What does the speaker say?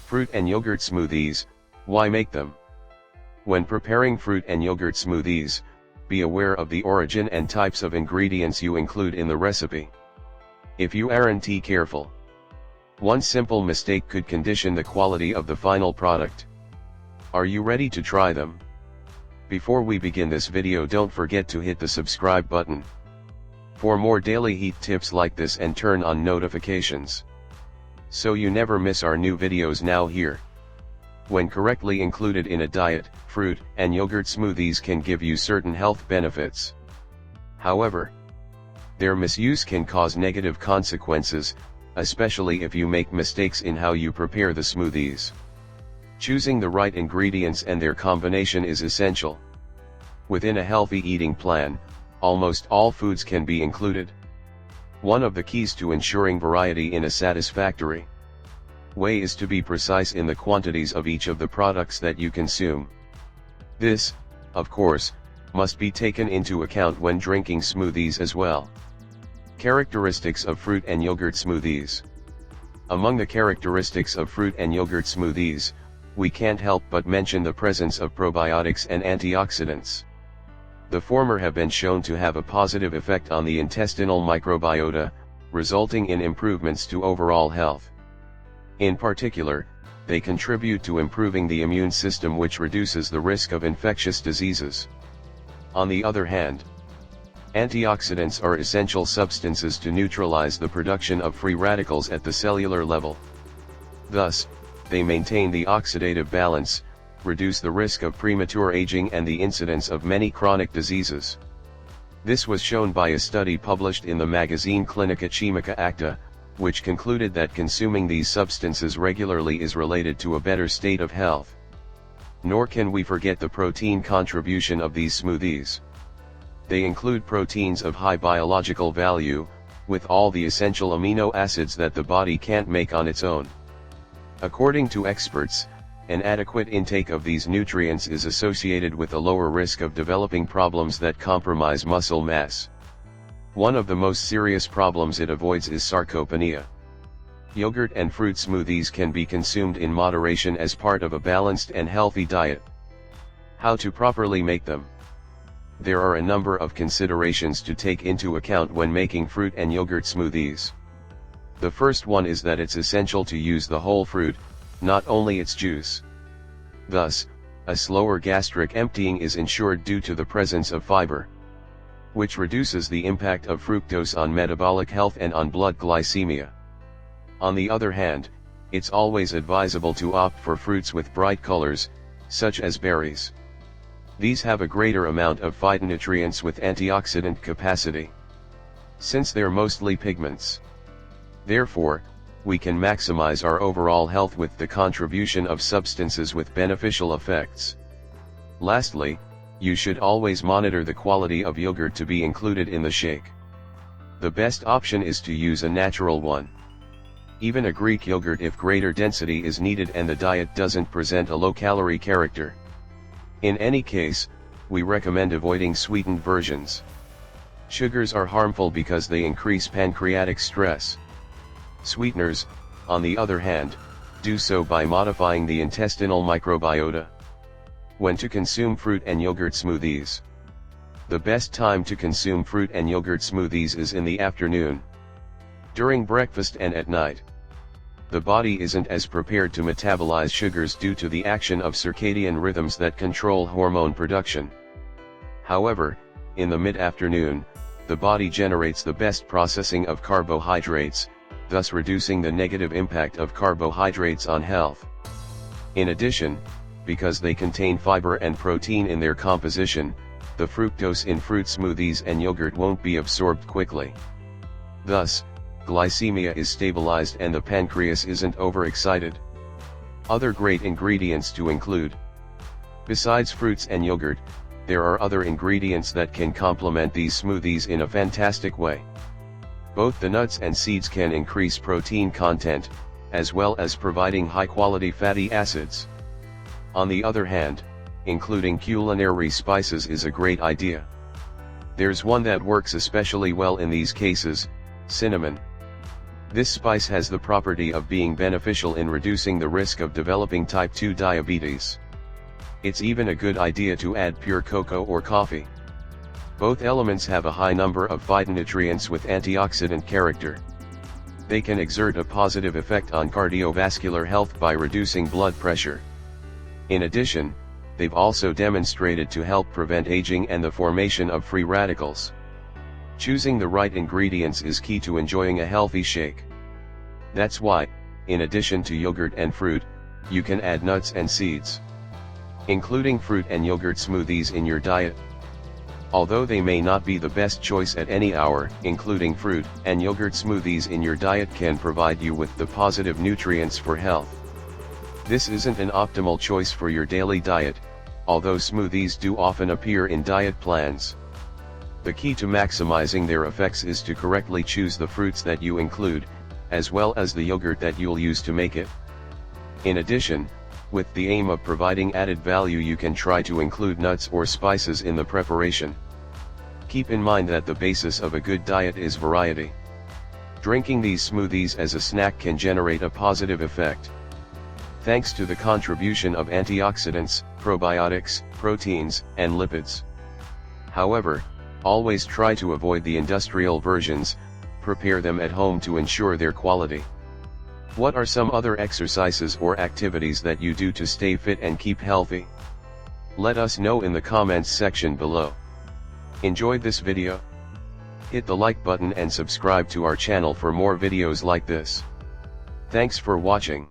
Fruit and yogurt smoothies, why make them? When preparing fruit and yogurt smoothies, be aware of the origin and types of ingredients you include in the recipe. If you aren't careful, one simple mistake could condition the quality of the final product. Are you ready to try them? Before we begin this video, don't forget to hit the subscribe button for more daily heat tips like this and turn on notifications so you never miss our new videos. Now here, when correctly included in a diet, fruit and yogurt smoothies can give you certain health benefits. However, their misuse can cause negative consequences, especially if you make mistakes in how you prepare the smoothies. Choosing the right ingredients and their combination is essential. Within a healthy eating plan, almost all foods can be included. One of the keys to ensuring variety in a satisfactory way is to be precise in the quantities of each of the products that you consume. This, of course, must be taken into account when drinking smoothies as well. Characteristics of fruit and yogurt smoothies. Among the characteristics of fruit and yogurt smoothies, we can't help but mention the presence of probiotics and antioxidants. The former have been shown to have a positive effect on the intestinal microbiota, resulting in improvements to overall health. In particular, they contribute to improving the immune system, which reduces the risk of infectious diseases. On the other hand, antioxidants are essential substances to neutralize the production of free radicals at the cellular level. Thus, they maintain the oxidative balance, reduce the risk of premature aging and the incidence of many chronic diseases. This was shown by a study published in the magazine Clinica Chimica Acta, which concluded that consuming these substances regularly is related to a better state of health. Nor can we forget the protein contribution of these smoothies. They include proteins of high biological value, with all the essential amino acids that the body can't make on its own. According to experts, an adequate intake of these nutrients is associated with a lower risk of developing problems that compromise muscle mass. One of the most serious problems it avoids is sarcopenia. Yogurt and fruit smoothies can be consumed in moderation as part of a balanced and healthy diet. How to properly make them? There are a number of considerations to take into account when making fruit and yogurt smoothies. The first one is that it's essential to use the whole fruit, not only its juice. Thus, a slower gastric emptying is ensured due to the presence of fiber, which reduces the impact of fructose on metabolic health and on blood glycemia. On the other hand, it's always advisable to opt for fruits with bright colors, such as berries. These have a greater amount of phytonutrients with antioxidant capacity, since they're mostly pigments. Therefore, we can maximize our overall health with the contribution of substances with beneficial effects. Lastly, you should always monitor the quality of yogurt to be included in the shake. The best option is to use a natural one. Even a Greek yogurt if greater density is needed and the diet doesn't present a low-calorie character. In any case, we recommend avoiding sweetened versions. Sugars are harmful because they increase pancreatic stress. Sweeteners, on the other hand, do so by modifying the intestinal microbiota. When to consume fruit and yogurt smoothies? The best time to consume fruit and yogurt smoothies is in the afternoon, during breakfast and at night. The body isn't as prepared to metabolize sugars due to the action of circadian rhythms that control hormone production. However, in the mid-afternoon, the body generates the best processing of carbohydrates, thus reducing the negative impact of carbohydrates on health. In addition, because they contain fiber and protein in their composition, the fructose in fruit smoothies and yogurt won't be absorbed quickly. Thus, glycemia is stabilized and the pancreas isn't overexcited. Other great ingredients to include. Besides fruits and yogurt, there are other ingredients that can complement these smoothies in a fantastic way. Both the nuts and seeds can increase protein content, as well as providing high-quality fatty acids. On the other hand, including culinary spices is a great idea. There's one that works especially well in these cases: cinnamon. This spice has the property of being beneficial in reducing the risk of developing type 2 diabetes. It's even a good idea to add pure cocoa or coffee. Both elements have a high number of phytonutrients with antioxidant character. They can exert a positive effect on cardiovascular health by reducing blood pressure. In addition, they've also demonstrated to help prevent aging and the formation of free radicals. Choosing the right ingredients is key to enjoying a healthy shake. That's why, in addition to yogurt and fruit, you can add nuts and seeds. Including fruit and yogurt smoothies in your diet. Although they may not be the best choice at any hour, including fruit and yogurt smoothies in your diet can provide you with the positive nutrients for health. This isn't an optimal choice for your daily diet, although smoothies do often appear in diet plans. The key to maximizing their effects is to correctly choose the fruits that you include, as well as the yogurt that you'll use to make it. In addition, with the aim of providing added value, you can try to include nuts or spices in the preparation. Keep in mind that the basis of a good diet is variety. Drinking these smoothies as a snack can generate a positive effect. Thanks to the contribution of antioxidants, probiotics, proteins, and lipids. However, always try to avoid the industrial versions, prepare them at home to ensure their quality. What are some other exercises or activities that you do to stay fit and keep healthy? Let us know in the comments section below. Enjoyed this video? Hit the like button and subscribe to our channel for more videos like this. Thanks for watching.